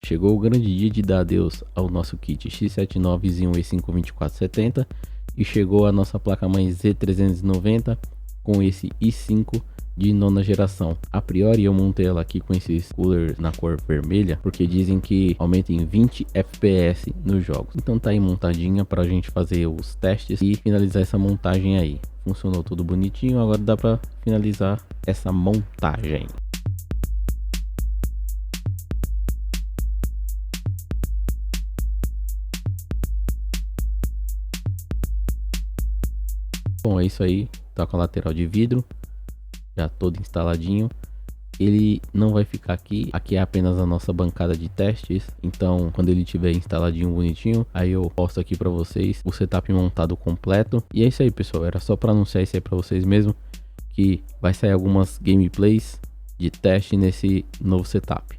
chegou o grande dia de dar adeus ao nosso kit X79 Xeon E5-2470 e chegou a nossa placa-mãe Z390 com esse i5 de nona geração. A priori eu montei ela aqui com esses coolers na cor vermelha, porque dizem que aumenta em 20 FPS nos jogos. Então tá aí montadinha pra gente fazer os testes e finalizar essa montagem aí. Funcionou tudo bonitinho, agora dá pra finalizar essa montagem. Bom, é isso aí, tá com a lateral de vidro já todo instaladinho. Ele não vai ficar aqui, aqui é apenas a nossa bancada de testes, então quando ele tiver instaladinho bonitinho, aí eu posto aqui para vocês o setup montado completo. E é isso aí, pessoal, era só para anunciar isso aí para vocês mesmo, que vai sair algumas gameplays de teste nesse novo setup.